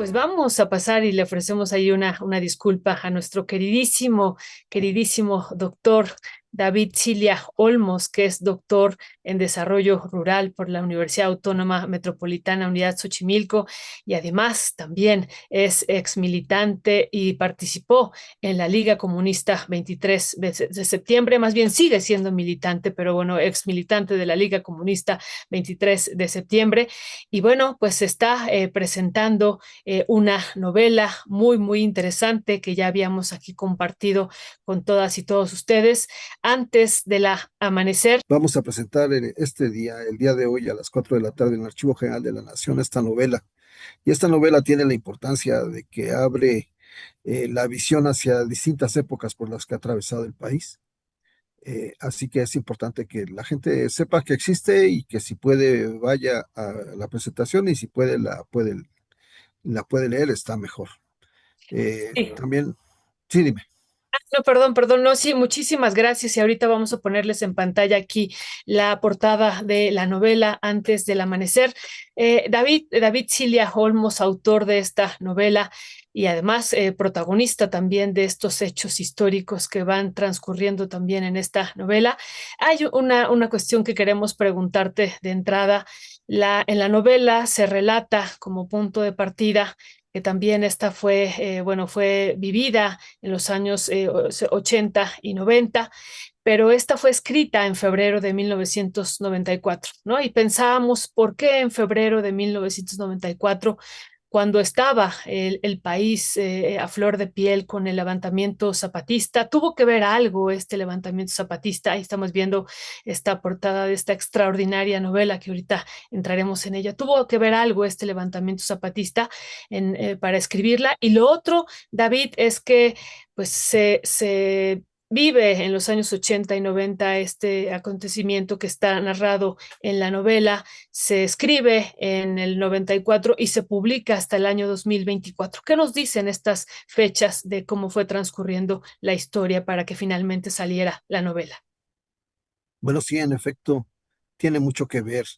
pues vamos a pasar y le ofrecemos ahí una disculpa a nuestro queridísimo doctor David Cilia Olmos, que es doctor en desarrollo rural por la Universidad Autónoma Metropolitana Unidad Xochimilco y además también es ex militante y participó en la Liga Comunista 23 de septiembre, más bien sigue siendo militante, pero bueno, ex militante de la Liga Comunista 23 de septiembre. Y bueno, pues se está presentando una novela muy interesante que ya habíamos aquí compartido con todas y todos ustedes antes de la amanecer. Vamos a presentar este día, el día de hoy, a las 4 de la tarde, en el Archivo General de la Nación, esta novela. Y esta novela tiene la importancia de que abre la visión hacia distintas épocas por las que ha atravesado el país. Así que es importante que la gente sepa que existe y que si puede vaya a la presentación y si puede la puede leer, está mejor. Sí. También, sí, dime. No, perdón, no, sí, muchísimas gracias. Y ahorita vamos a ponerles en pantalla aquí la portada de la novela Antes del Amanecer. David Cilia Olmos, autor de esta novela y además protagonista también de estos hechos históricos que van transcurriendo también en esta novela. Hay una cuestión que queremos preguntarte de entrada. En la novela se relata como punto de partida que también esta fue, bueno, fue vivida en los años 80 y 90, pero esta fue escrita en febrero de 1994, ¿no? Y pensábamos, ¿por qué en febrero de 1994? Cuando estaba el país a flor de piel con el levantamiento zapatista, tuvo que ver algo este levantamiento zapatista. Ahí estamos viendo esta portada de esta extraordinaria novela que ahorita entraremos en ella. Tuvo que ver algo este levantamiento zapatista para escribirla. Y lo otro, David, es que pues se vive en los años 80 y 90 este acontecimiento que está narrado en la novela, se escribe en el 94 y se publica hasta el año 2024. ¿Qué nos dicen estas fechas de cómo fue transcurriendo la historia para que finalmente saliera la novela? Bueno, sí, en efecto, tiene mucho que ver.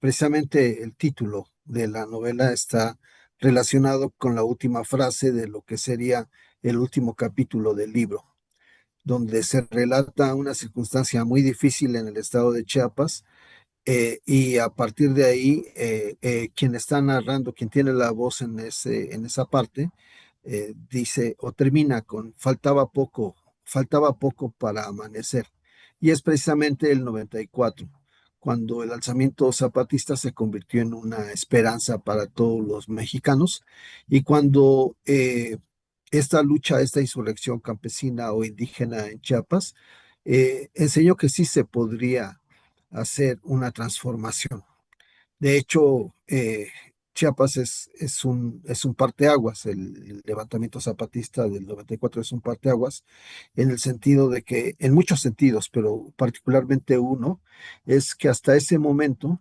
Precisamente el título de la novela está relacionado con la última frase de lo que sería el último capítulo del libro, donde se relata una circunstancia muy difícil en el estado de Chiapas, y a partir de ahí, quien está narrando, quien tiene la voz en esa parte, dice o termina con faltaba poco para amanecer. Y es precisamente el 94, cuando el alzamiento zapatista se convirtió en una esperanza para todos los mexicanos y cuando esta lucha, esta insurrección campesina o indígena en Chiapas, enseñó que sí se podría hacer una transformación. De hecho, Chiapas es un parteaguas, el levantamiento zapatista del 94 es un parteaguas, en el sentido de que, en muchos sentidos, pero particularmente uno, es que hasta ese momento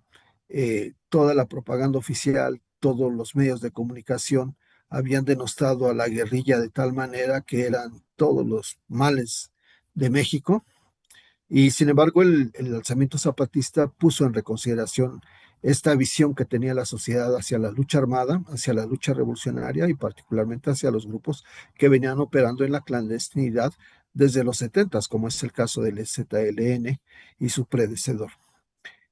toda la propaganda oficial, todos los medios de comunicación habían denostado a la guerrilla de tal manera que eran todos los males de México y sin embargo, el alzamiento zapatista puso en reconsideración esta visión que tenía la sociedad hacia la lucha armada, hacia la lucha revolucionaria y particularmente hacia los grupos que venían operando en la clandestinidad desde los 70, como es el caso del ZLN y su predecedor.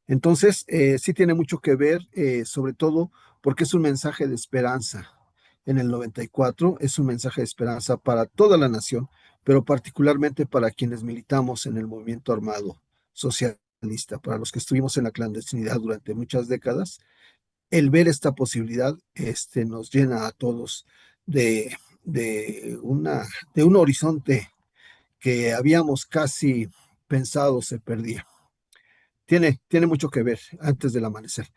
Entonces, sí tiene mucho que ver, sobre todo porque es un mensaje de esperanza. En el 94 es un mensaje de esperanza para toda la nación, pero particularmente para quienes militamos en el movimiento armado socialista, para los que estuvimos en la clandestinidad durante muchas décadas. El ver esta posibilidad nos llena a todos de, de un horizonte que habíamos casi pensado se perdía. Tiene mucho que ver antes del amanecer.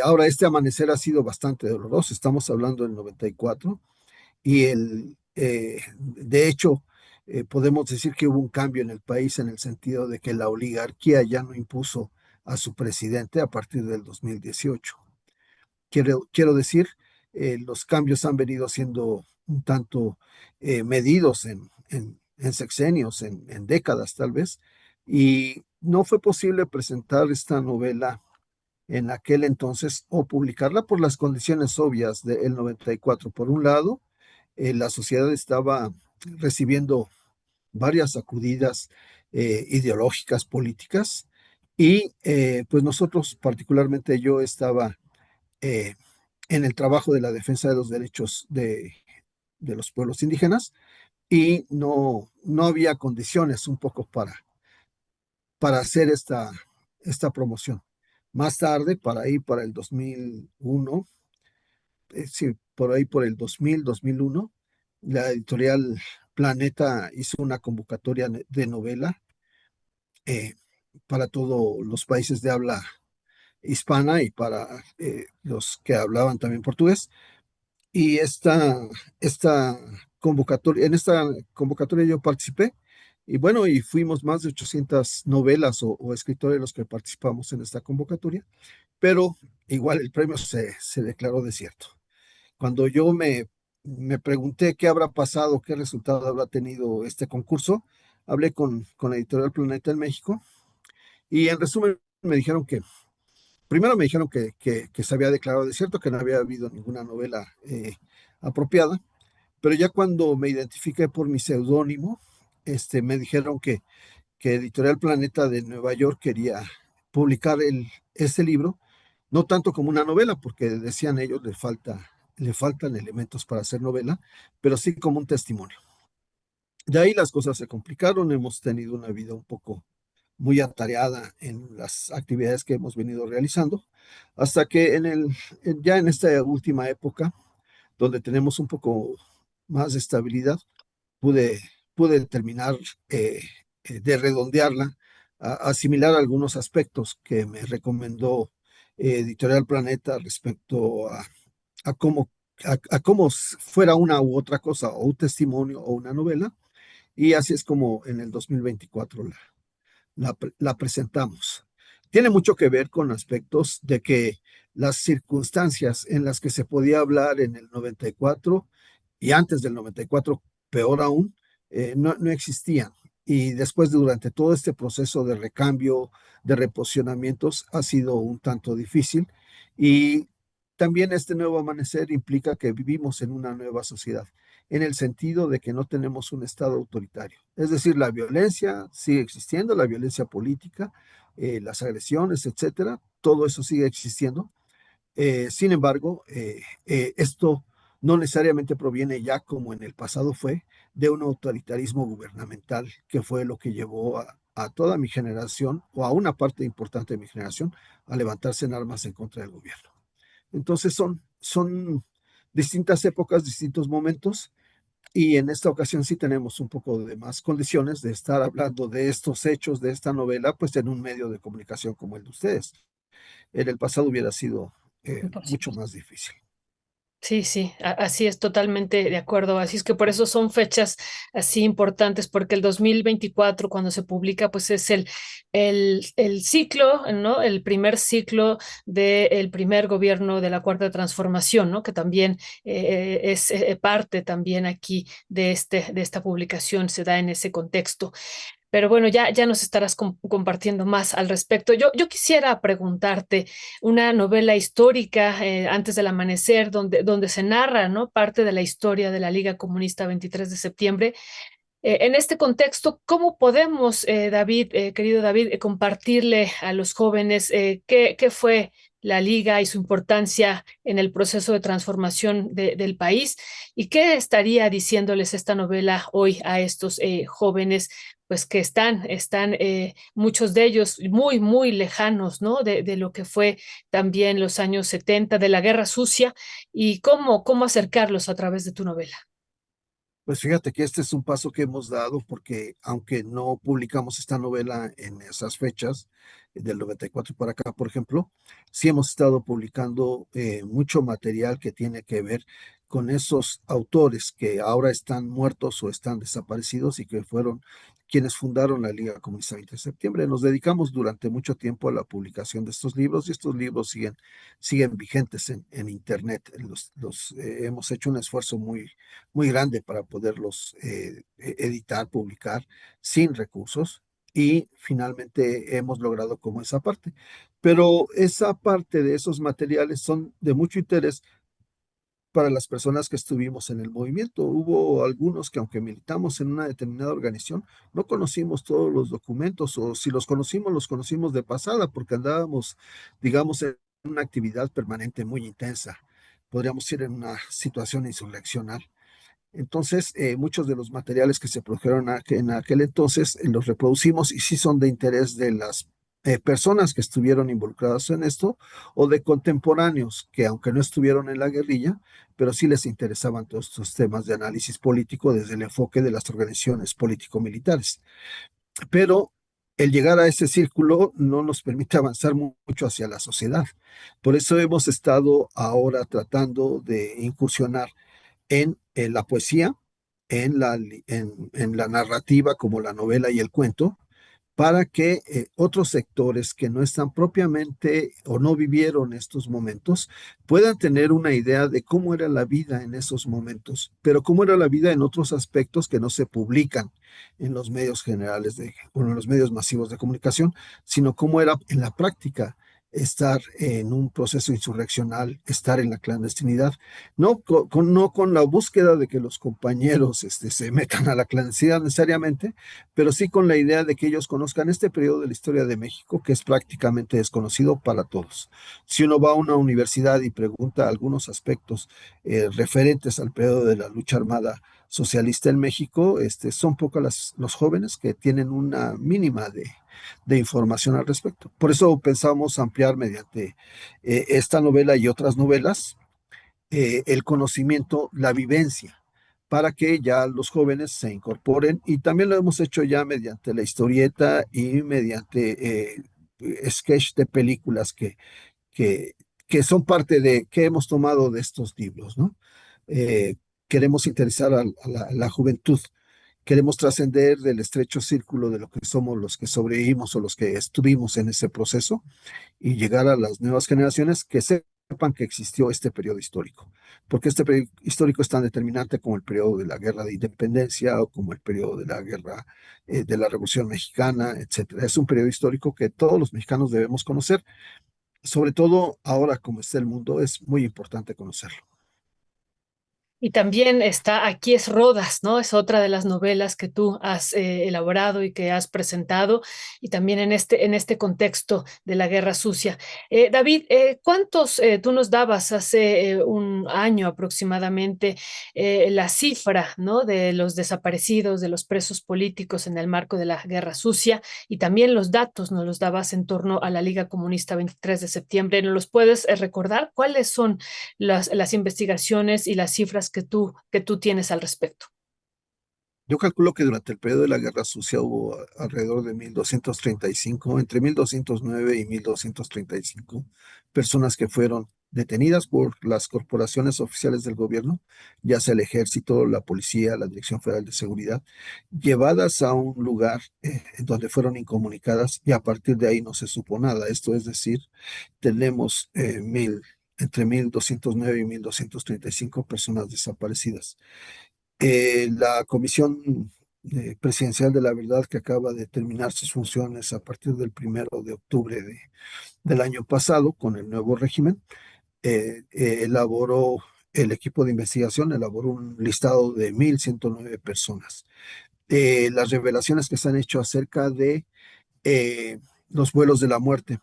Ahora, este amanecer ha sido bastante doloroso. Estamos hablando del 94 y de hecho, podemos decir que hubo un cambio en el país en el sentido de que la oligarquía ya no impuso a su presidente a partir del 2018. Quiero decir, los cambios han venido siendo un tanto medidos en sexenios, en décadas tal vez, y no fue posible presentar esta novela en aquel entonces, o publicarla por las condiciones obvias del 94. Por un lado, la sociedad estaba recibiendo varias sacudidas ideológicas, políticas, y pues nosotros, particularmente yo, estaba eh, en el trabajo de la defensa de los derechos de los pueblos indígenas, y no había condiciones un poco para hacer esta promoción. Más tarde, para ahí, para el 2001, sí, por ahí por el 2000, 2001, la editorial Planeta hizo una convocatoria de novela eh, para todos los países de habla hispana y para los que hablaban también portugués. Y en esta convocatoria yo participé. Y bueno, y fuimos más de 800 novelas o escritores los que participamos en esta convocatoria, pero igual el premio se declaró desierto. Cuando me pregunté qué habrá pasado, qué resultado habrá tenido este concurso, hablé con Editorial Planeta en México, y en resumen me dijeron primero me dijeron que se había declarado desierto, que no había habido ninguna novela apropiada, pero ya cuando me identifiqué por mi seudónimo, me dijeron que Editorial Planeta de Nueva York quería publicar este libro, no tanto como una novela, porque decían ellos le faltan elementos para hacer novela, pero sí como un testimonio. De ahí las cosas se complicaron, hemos tenido una vida un poco muy atareada en las actividades que hemos venido realizando, hasta que ya en esta última época, donde tenemos un poco más de estabilidad, pude, pude terminar eh, de redondearla, asimilar algunos aspectos que me recomendó Editorial Planeta respecto a cómo fuera una u otra cosa, o un testimonio o una novela, y así es como en el 2024 la presentamos. Tiene mucho que ver con aspectos de que las circunstancias en las que se podía hablar en el 94 y antes del 94, peor aún, no existían. Y después, durante todo este proceso de recambio, de reposicionamientos, ha sido un tanto difícil. Y también este nuevo amanecer implica que vivimos en una nueva sociedad, en el sentido de que no tenemos un Estado autoritario. Es decir, la violencia sigue existiendo, la violencia política, las agresiones, etcétera, todo eso sigue existiendo. Sin embargo, esto no necesariamente proviene, ya como en el pasado fue, de un autoritarismo gubernamental, que fue lo que llevó a toda mi generación, o a una parte importante de mi generación, a levantarse en armas en contra del gobierno. Entonces son distintas épocas, distintos momentos, y en esta ocasión sí tenemos un poco de más condiciones de estar hablando de estos hechos, de esta novela, pues en un medio de comunicación como el de ustedes. En el pasado hubiera sido mucho Imposible. más difícil. Sí, sí, así es, totalmente de acuerdo. Así es que por eso son fechas así importantes, porque el 2024, cuando se publica, pues es el ciclo, ¿no? El primer ciclo del primer gobierno de la Cuarta Transformación, ¿no? Que también es parte también aquí de esta publicación, se da en ese contexto. Pero bueno, ya nos estarás compartiendo más al respecto. Yo quisiera preguntarte una novela histórica, Antes del Amanecer, donde se narra, ¿no? Parte de la historia de la Liga Comunista 23 de septiembre. En este contexto, ¿cómo podemos, David, querido David, compartirle a los jóvenes qué fue la Liga y su importancia en el proceso de transformación del país? ¿Y qué estaría diciéndoles esta novela hoy a estos jóvenes, pues que están muchos de ellos muy, muy lejanos, ¿no? De lo que fue también los años 70 de la Guerra Sucia, y cómo acercarlos a través de tu novela? Pues fíjate que este es un paso que hemos dado, porque aunque no publicamos esta novela en esas fechas, del 94 para acá, por ejemplo, sí hemos estado publicando mucho material que tiene que ver con esos autores que ahora están muertos o están desaparecidos, y que fueron quienes fundaron la Liga Comunista 20 de septiembre. Nos dedicamos durante mucho tiempo a la publicación de estos libros, y estos libros siguen vigentes en Internet. Hemos hecho un esfuerzo muy grande para poderlos editar, publicar sin recursos. y finalmente hemos logrado como esa parte. Pero esa parte de esos materiales son de mucho interés para las personas que estuvimos en el movimiento. Hubo algunos que aunque militamos en una determinada organización, no conocimos todos los documentos o si los conocimos de pasada porque andábamos, digamos, en una actividad permanente muy intensa. Podríamos ir en una situación insurreccional. Entonces, muchos de los materiales que se produjeron en aquel entonces los reproducimos y sí son de interés de las personas que estuvieron involucradas en esto o de contemporáneos que aunque no estuvieron en la guerrilla, pero sí les interesaban todos estos temas de análisis político desde el enfoque de las organizaciones político-militares. Pero el llegar a ese círculo no nos permite avanzar mucho hacia la sociedad. Por eso hemos estado ahora tratando de incursionar en la poesía, en la narrativa como la novela y el cuento, para que otros sectores que no están propiamente o no vivieron estos momentos puedan tener una idea de cómo era la vida en esos momentos, pero cómo era la vida en otros aspectos que no se publican en los medios generales o en los medios masivos de comunicación, sino cómo era en la práctica estar en un proceso insurreccional, estar en la clandestinidad, no con la búsqueda de que los compañeros se metan a la clandestinidad necesariamente, pero sí con la idea de que ellos conozcan este periodo de la historia de México que es prácticamente desconocido para todos. Si uno va a una universidad y pregunta algunos aspectos referentes al periodo de la lucha armada socialista en México, son pocos los jóvenes que tienen una mínima de información al respecto. Por eso pensamos ampliar mediante esta novela y otras novelas el conocimiento, la vivencia, para que ya los jóvenes se incorporen y también lo hemos hecho ya mediante la historieta y mediante sketch de películas que, que son parte de, que hemos tomado de estos libros, ¿no? Eh, Queremos interesar a la juventud, queremos trascender del estrecho círculo de lo que somos los que sobrevivimos o los que estuvimos en ese proceso y llegar a las nuevas generaciones que sepan que existió este periodo histórico, porque este periodo histórico es tan determinante como el periodo de la guerra de independencia o como el periodo de la guerra de la Revolución Mexicana, etcétera. Es un periodo histórico que todos los mexicanos debemos conocer, sobre todo ahora como está el mundo, es muy importante conocerlo. Y también está Aquí es Rodas, ¿no? Es otra de las novelas que tú has elaborado y que has presentado, y también en este contexto de la Guerra Sucia. David, ¿cuántos tú nos dabas hace un año aproximadamente la cifra, ¿no? De los desaparecidos, de los presos políticos en el marco de la Guerra Sucia, y también los datos nos los dabas en torno a la Liga Comunista 23 de septiembre? ¿Nos los puedes recordar? ¿Cuáles son las investigaciones y las cifras que tú tienes al respecto? Yo calculo que durante el periodo de la Guerra Sucia hubo alrededor de 1235, entre 1209 y 1235 personas que fueron detenidas por las corporaciones oficiales del gobierno, ya sea el ejército, la policía, la Dirección Federal de Seguridad, llevadas a un lugar en donde fueron incomunicadas y a partir de ahí no se supo nada. Esto es decir, tenemos entre 1209 y 1235 personas desaparecidas. La Comisión Presidencial de la Verdad, que acaba de terminar sus funciones a partir del 1 de octubre del año pasado con el nuevo régimen, elaboró, el equipo de investigación elaboró un listado de 1,109 personas. Las revelaciones que se han hecho acerca de los vuelos de la muerte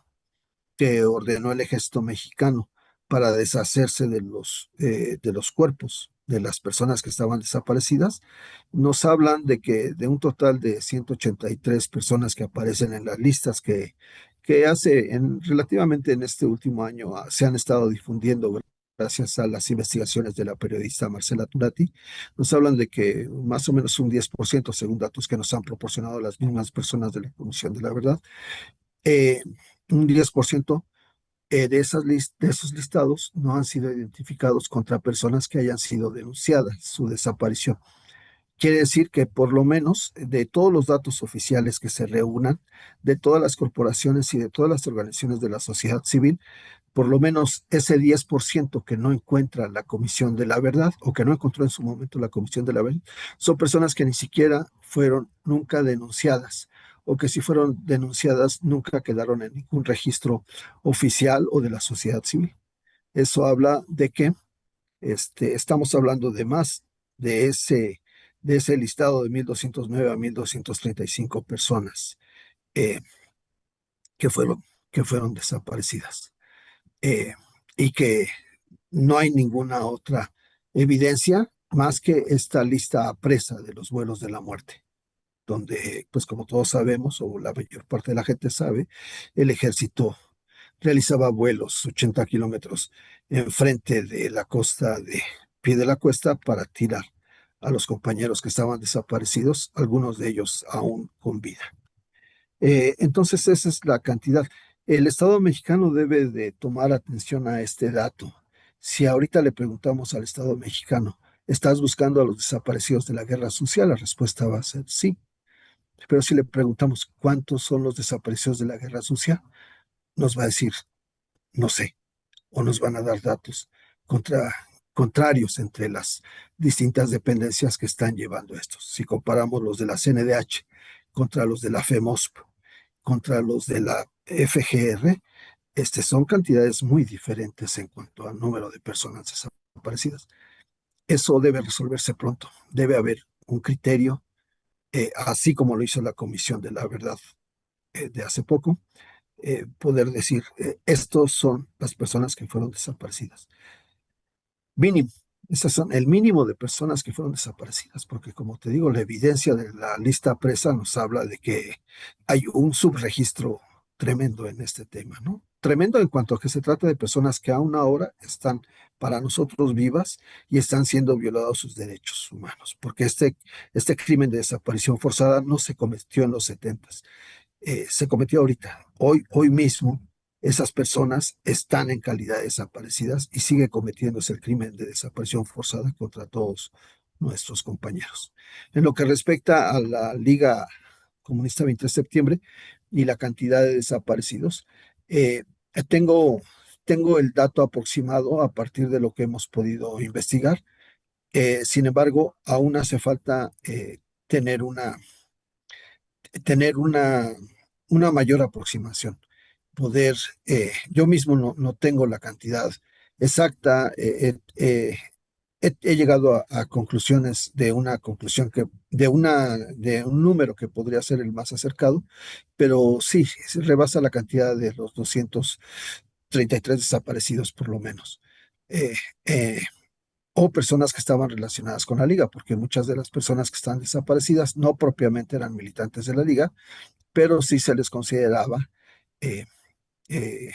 que ordenó el ejército mexicano para deshacerse de los cuerpos de las personas que estaban desaparecidas, nos hablan de que de un total de 183 personas que aparecen en las listas que relativamente en este último año se han estado difundiendo gracias a las investigaciones de la periodista Marcela Turati, nos hablan de que más o menos un 10%, según datos que nos han proporcionado las mismas personas de la Comisión de la Verdad, eh, un 10% de esos listados no han sido identificados contra personas que hayan sido denunciadas su desaparición. Quiere decir que por lo menos de todos los datos oficiales que se reúnan, de todas las corporaciones y de todas las organizaciones de la sociedad civil, por lo menos ese 10% que no encuentra la Comisión de la Verdad o que no encontró en su momento la Comisión de la Verdad, son personas que ni siquiera fueron nunca denunciadas o que si fueron denunciadas nunca quedaron en ningún registro oficial o de la sociedad civil. Eso habla de que estamos hablando de más de ese listado de 1209 a 1235 personas eh, que fueron, que fueron desaparecidas, eh, y que no hay ninguna otra evidencia más que esta lista presa de los vuelos de la muerte, donde, pues como todos sabemos, o la mayor parte de la gente sabe, el ejército realizaba vuelos 80 kilómetros enfrente de la costa de Pie de la Cuesta para tirar a los compañeros que estaban desaparecidos, algunos de ellos aún con vida. Entonces, esa es la cantidad. El Estado mexicano debe de tomar atención a este dato. Si ahorita le preguntamos al Estado mexicano, ¿estás buscando a los desaparecidos de la guerra sucia? La respuesta va a ser sí. Pero si le preguntamos cuántos son los desaparecidos de la guerra sucia, nos va a decir, no sé, o nos van a dar datos contra, contrarios entre las distintas dependencias que están llevando estos. Si comparamos los de la CNDH contra los de la FEMOSP, contra los de la FGR, son cantidades muy diferentes en cuanto al número de personas desaparecidas. Eso debe resolverse pronto. Debe haber un criterio, así como lo hizo la Comisión de la Verdad de hace poco, poder decir, estos son las personas que fueron desaparecidas. Mínimo. Esas son el mínimo de personas que fueron desaparecidas, porque como te digo, la evidencia de la lista presa nos habla de que hay un subregistro tremendo en este tema, ¿no? Tremendo en cuanto a que se trata de personas que aún ahora están para nosotros vivas y están siendo violados sus derechos humanos, porque este crimen de desaparición forzada no se cometió en los 70, se cometió ahorita. Hoy mismo, esas personas están en calidad de desaparecidas y sigue cometiéndose el crimen de desaparición forzada contra todos nuestros compañeros. En lo que respecta a la Liga Comunista 20 de septiembre y la cantidad de desaparecidos, eh, tengo, tengo el dato aproximado a partir de lo que hemos podido investigar. Sin embargo, aún hace falta tener una tener una mayor aproximación, poder, yo mismo no tengo la cantidad exacta, he llegado a conclusiones de una conclusión de un número que podría ser el más acercado, pero sí, rebasa la cantidad de los 233 desaparecidos por lo menos. Eh, eh, o personas que estaban relacionadas con la liga, porque muchas de las personas que están desaparecidas no propiamente eran militantes de la liga, pero sí se les consideraba eh, eh,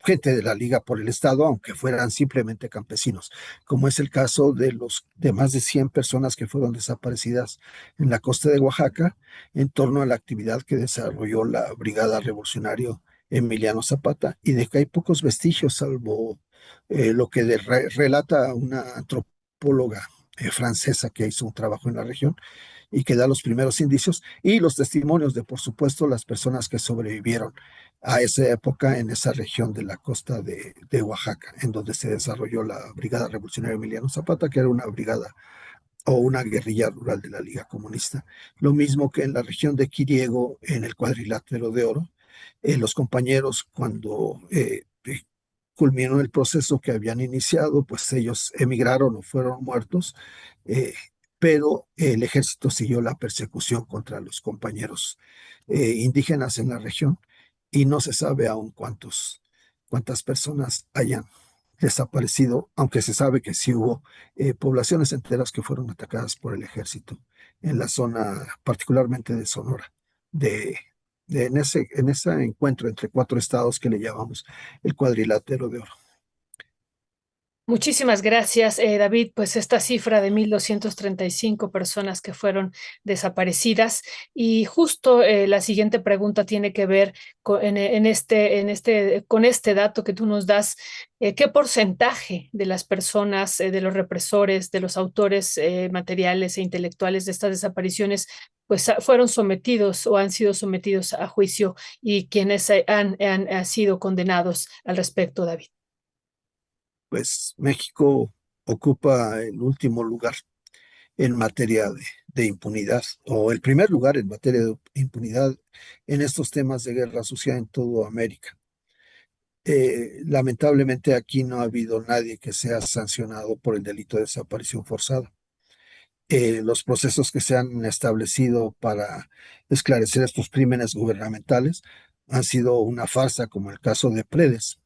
gente de la liga por el Estado, aunque fueran simplemente campesinos, como es el caso de más de 100 personas que fueron desaparecidas en la costa de Oaxaca en torno a la actividad que desarrolló la Brigada Revolucionario Emiliano Zapata, y de que hay pocos vestigios, salvo lo que relata una antropóloga francesa que hizo un trabajo en la región y que da los primeros indicios y los testimonios de, por supuesto, las personas que sobrevivieron a esa época en esa región de la costa de Oaxaca, en donde se desarrolló la Brigada Revolucionaria Emiliano Zapata, que era una brigada o una guerrilla rural de la Liga Comunista. Lo mismo que en la región de Quiriego, en el Cuadrilátero de Oro, los compañeros cuando culminó el proceso que habían iniciado, pues ellos emigraron o fueron muertos, eh, pero el ejército siguió la persecución contra los compañeros indígenas en la región y no se sabe aún cuántas personas hayan desaparecido, aunque se sabe que sí hubo poblaciones enteras que fueron atacadas por el ejército en la zona, particularmente de Sonora, de, en ese encuentro entre cuatro estados que le llamamos el Cuadrilátero de Oro. Muchísimas gracias, David. Pues esta cifra de 1.235 personas que fueron desaparecidas y justo la siguiente pregunta tiene que ver con este dato que tú nos das. ¿Qué porcentaje de las personas, de los represores, de los autores materiales e intelectuales de estas desapariciones, pues fueron sometidos o han sido sometidos a juicio y quienes han sido condenados al respecto, David? Pues México ocupa el último lugar en materia de impunidad, o el primer lugar en materia de impunidad en estos temas de guerra sucia en toda América. Lamentablemente aquí no ha habido nadie que sea sancionado por el delito de desaparición forzada. Los procesos que se han establecido para esclarecer estos crímenes gubernamentales han sido una farsa, como el caso de Predes,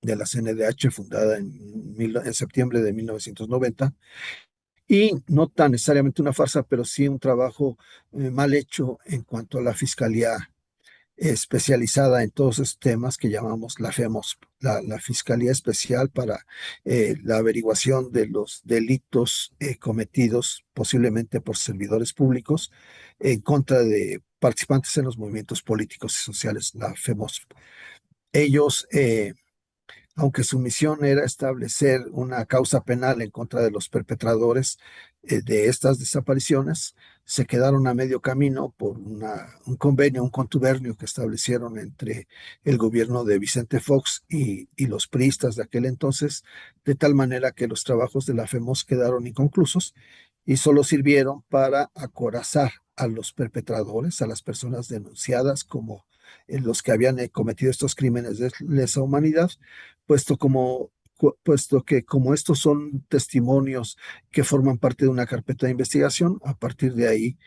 de la CNDH, fundada en septiembre de 1990, y no tan necesariamente una farsa, pero sí un trabajo mal hecho en cuanto a la fiscalía especializada en todos esos temas que llamamos la FEMOS, la Fiscalía Especial para la averiguación de los delitos cometidos posiblemente por servidores públicos en contra de participantes en los movimientos políticos y sociales, la FEMOS. Ellos aunque su misión era establecer una causa penal en contra de los perpetradores de estas desapariciones, se quedaron a medio camino por un convenio, un contubernio que establecieron entre el gobierno de Vicente Fox y los priistas de aquel entonces, de tal manera que los trabajos de la FEMOS quedaron inconclusos y solo sirvieron para acorazar a los perpetradores, a las personas denunciadas como los que habían cometido estos crímenes de lesa humanidad, puesto puesto que como estos son testimonios que forman parte de una carpeta de investigación, a partir de ahí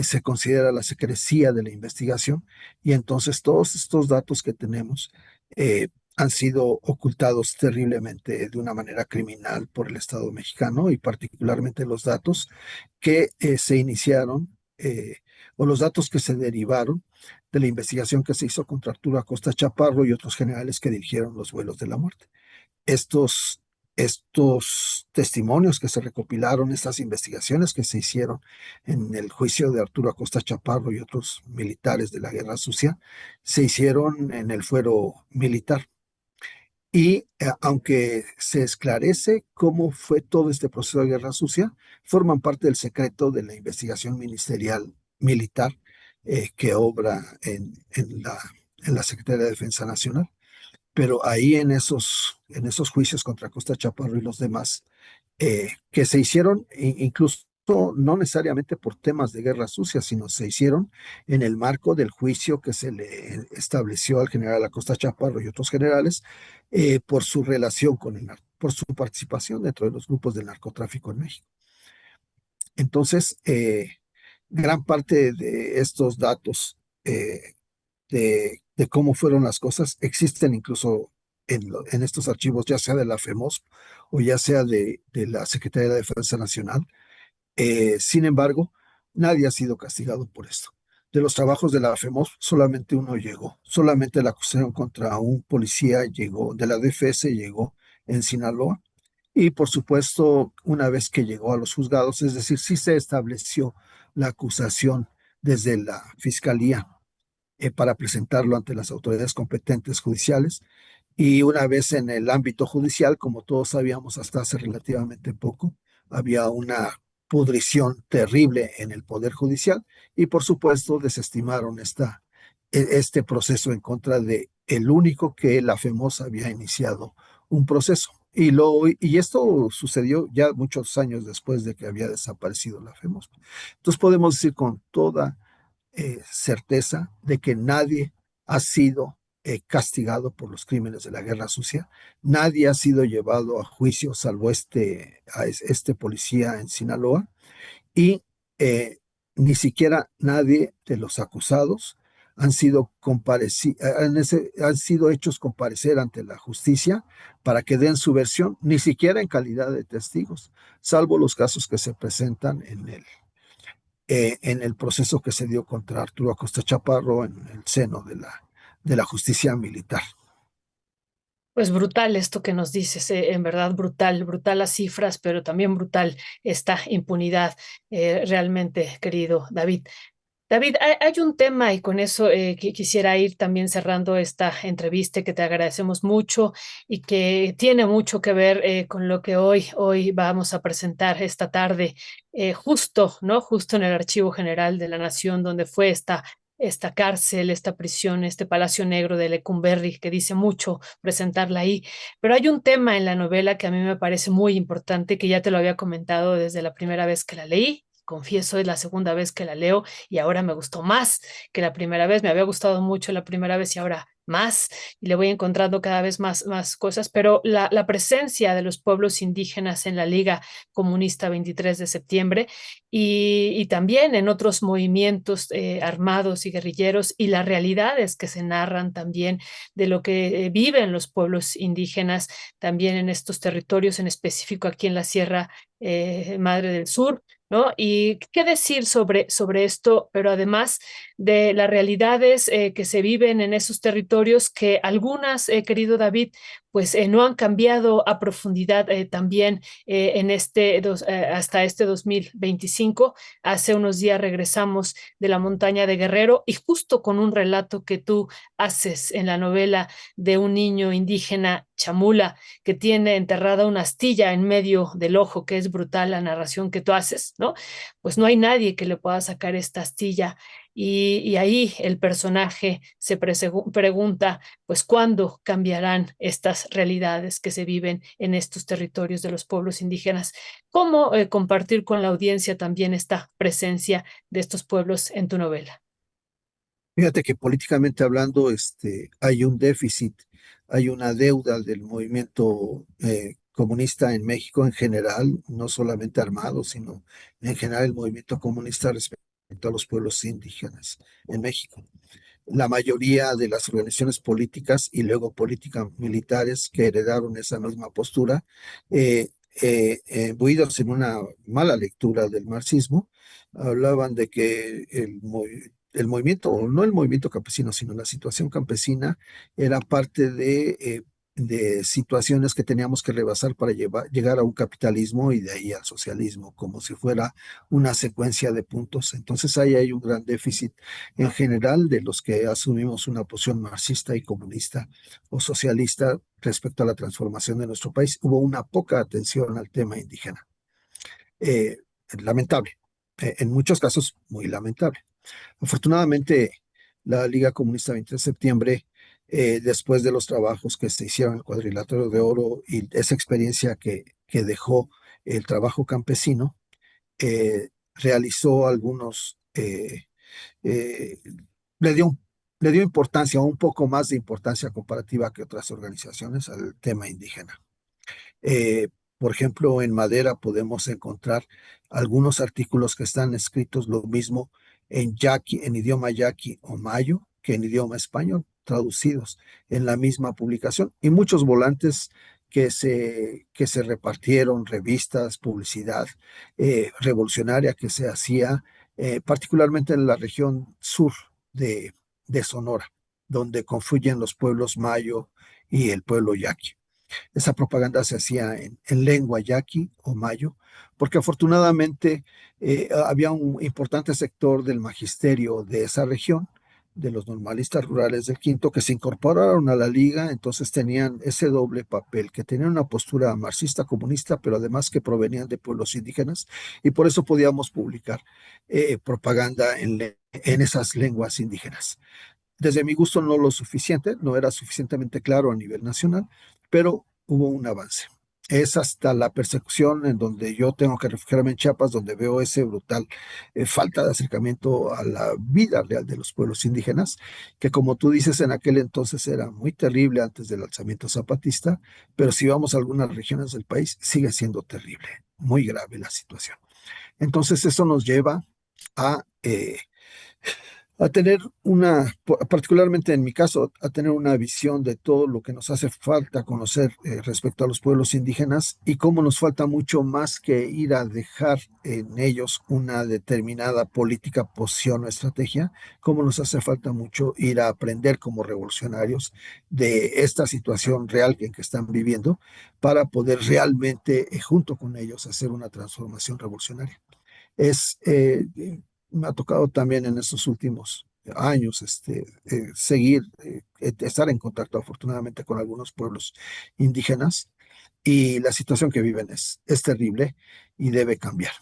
se considera la secrecía de la investigación y entonces todos estos datos que tenemos han sido ocultados terriblemente de una manera criminal por el Estado mexicano y particularmente los datos que se iniciaron o los datos que se derivaron de la investigación que se hizo contra Arturo Acosta Chaparro y otros generales que dirigieron los vuelos de la muerte. Estos testimonios que se recopilaron, estas investigaciones que se hicieron en el juicio de Arturo Acosta Chaparro y otros militares de la Guerra Sucia, se hicieron en el fuero militar. Y aunque se esclarece cómo fue todo este proceso de guerra sucia, forman parte del secreto de la investigación ministerial militar que obra en la Secretaría de Defensa Nacional. Pero ahí en esos juicios contra Costa Chaparro y los demás, que se hicieron incluso no necesariamente por temas de guerra sucia, sino se hicieron en el marco del juicio que se le estableció al general Acosta Chaparro y otros generales por su relación con por su participación dentro de los grupos del narcotráfico en México. Entonces, gran parte de estos datos de cómo fueron las cosas existen incluso en estos archivos, ya sea de la FEMOS o ya sea de la Secretaría de Defensa Nacional. Sin embargo, nadie ha sido castigado por esto. De los trabajos de la FEMOS, solamente uno llegó. Solamente la acusación contra un policía llegó, de la DFS llegó en Sinaloa. Y por supuesto, una vez que llegó a los juzgados, es decir, sí se estableció la acusación desde la fiscalía para presentarlo ante las autoridades competentes judiciales. Y una vez en el ámbito judicial, como todos sabíamos hasta hace relativamente poco, había una pudrición terrible en el Poder Judicial y por supuesto desestimaron este proceso en contra de el único que la FEMOS había iniciado un proceso. Y esto sucedió ya muchos años después de que había desaparecido la FEMOS. Entonces podemos decir con toda certeza de que nadie ha sido castigado por los crímenes de la guerra sucia. Nadie ha sido llevado a juicio salvo este policía en Sinaloa y ni siquiera nadie de los acusados han sido hechos comparecer ante la justicia para que den su versión, ni siquiera en calidad de testigos, salvo los casos que se presentan en el proceso que se dio contra Arturo Acosta Chaparro en el seno de la justicia militar. Pues brutal esto que nos dices, en verdad brutal, brutal las cifras, pero también brutal esta impunidad, realmente, querido David. David, hay un tema y con eso quisiera ir también cerrando esta entrevista que te agradecemos mucho y que tiene mucho que ver con lo que hoy vamos a presentar esta tarde, justo, ¿no? Justo en el Archivo General de la Nación, donde fue esta esta cárcel, esta prisión, este Palacio Negro de Lecumberri, que dice mucho presentarla ahí. Pero hay un tema en la novela que a mí me parece muy importante, que ya te lo había comentado desde la primera vez que la leí. Confieso, es la segunda vez que la leo y ahora me gustó más que la primera vez. Me había gustado mucho la primera vez y ahora más, y le voy encontrando cada vez más cosas, pero la presencia de los pueblos indígenas en la Liga Comunista 23 de septiembre y también en otros movimientos armados y guerrilleros y las realidades que se narran también de lo que viven los pueblos indígenas también en estos territorios, en específico aquí en la Sierra Madre del Sur. ¿No? Y qué decir sobre esto, pero además de las realidades que se viven en esos territorios que algunas, querido David, pues no han cambiado a profundidad también hasta este 2025. Hace unos días regresamos de la montaña de Guerrero y justo con un relato que tú haces en la novela de un niño indígena chamula que tiene enterrada una astilla en medio del ojo, que es brutal la narración que tú haces, ¿no? Pues no hay nadie que le pueda sacar esta astilla y ahí el personaje se pregunta, pues, ¿cuándo cambiarán estas realidades que se viven en estos territorios de los pueblos indígenas? ¿Cómo compartir con la audiencia también esta presencia de estos pueblos en tu novela? Fíjate que políticamente hablando, hay un déficit, hay una deuda del movimiento comunista en México en general, no solamente armado, sino en general el movimiento comunista respecto a los pueblos indígenas en México. La mayoría de las organizaciones políticas y luego políticas militares que heredaron esa misma postura, buidos en una mala lectura del marxismo, hablaban de que el movimiento, o no el movimiento campesino, sino la situación campesina, era parte de situaciones que teníamos que rebasar para llegar a un capitalismo y de ahí al socialismo, como si fuera una secuencia de puntos. Entonces ahí hay un gran déficit en general de los que asumimos una posición marxista y comunista o socialista respecto a la transformación de nuestro país. Hubo una poca atención al tema indígena. Eh, Lamentable, en muchos casos muy lamentable. Afortunadamente, la Liga Comunista 23 de septiembre, después de los trabajos que se hicieron en el Cuadrilátero de Oro y esa experiencia que dejó el trabajo campesino, realizó algunos eh, le dio, le dio importancia, un poco más de importancia comparativa que otras organizaciones al tema indígena. Eh, por ejemplo, en Madera podemos encontrar algunos artículos que están escritos lo mismo en yaqui, en idioma yaqui o mayo, que en idioma español, traducidos en la misma publicación, y muchos volantes que se repartieron, revistas, publicidad revolucionaria que se hacía, particularmente en la región sur de, de Sonora, donde confluyen los pueblos mayo y el pueblo yaqui. Esa propaganda se hacía en lengua yaqui o mayo, porque afortunadamente había un importante sector del magisterio de esa región, de los normalistas rurales del Quinto, que se incorporaron a la liga, entonces tenían ese doble papel, que tenían una postura marxista comunista, pero además que provenían de pueblos indígenas, y por eso podíamos publicar propaganda en esas lenguas indígenas. Desde mi gusto no lo suficiente, no era suficientemente claro a nivel nacional, pero hubo un avance. Es hasta la persecución en donde yo tengo que refugiarme en Chiapas, donde veo ese brutal falta de acercamiento a la vida real de los pueblos indígenas, que como tú dices, en aquel entonces era muy terrible antes del alzamiento zapatista, pero si vamos a algunas regiones del país, sigue siendo terrible, muy grave la situación. Entonces eso nos lleva a tener particularmente en mi caso, a tener una visión de todo lo que nos hace falta conocer respecto a los pueblos indígenas y cómo nos falta mucho más que ir a dejar en ellos una determinada política, posición o estrategia, cómo nos hace falta mucho ir a aprender como revolucionarios de esta situación real en que están viviendo para poder realmente, junto con ellos, hacer una transformación revolucionaria. Es, me ha tocado también en estos últimos años seguir, estar en contacto afortunadamente con algunos pueblos indígenas y la situación que viven es terrible y debe cambiar.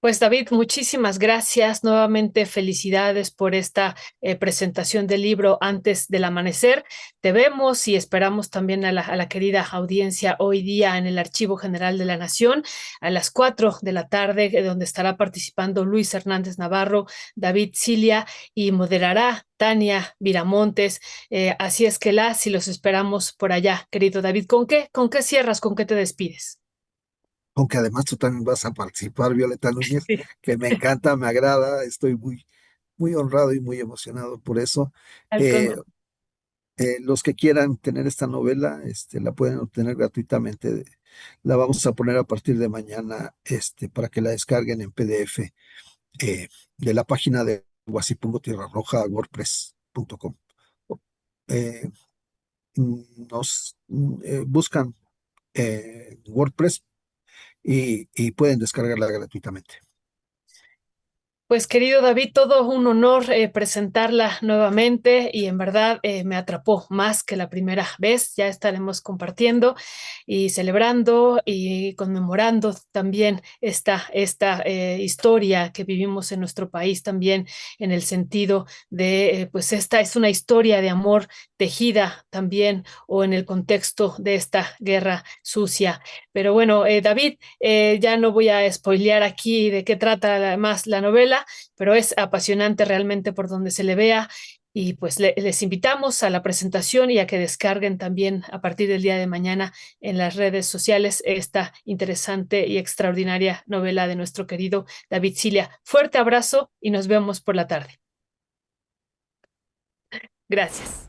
Pues David, muchísimas gracias. Nuevamente felicidades por esta presentación del libro Antes del Amanecer. Te vemos y esperamos también a la querida audiencia hoy día en el Archivo General de la Nación a las 4 de la tarde, donde estará participando Luis Hernández Navarro, David Cilia y moderará Tania Viramontes. Así es que las y los esperamos por allá, querido David. ¿Con qué cierras? ¿Con qué te despides? Aunque además tú también vas a participar, Violeta Núñez, Sí, que me encanta, me agrada, estoy muy honrado y muy emocionado por eso. al Eh, contrario. los que quieran tener esta novela, la pueden obtener gratuitamente. La vamos a poner a partir de mañana, para que la descarguen en PDF, de la página de Guasipungo Tierra Roja, wordpress.com. Eh, buscan WordPress y pueden descargarla gratuitamente. Pues querido David, todo un honor presentarla nuevamente y en verdad me atrapó más que la primera vez. Ya estaremos compartiendo y celebrando y conmemorando también esta historia que vivimos en nuestro país también en el sentido de, pues esta es una historia de amor tejida también o en el contexto de esta guerra sucia. Pero bueno, David, ya no voy a spoilear aquí de qué trata más la novela, pero es apasionante realmente por donde se le vea. Y pues les invitamos a la presentación y a que descarguen también a partir del día de mañana en las redes sociales esta interesante y extraordinaria novela de nuestro querido David Cilia. Fuerte abrazo y nos vemos por la tarde. Gracias.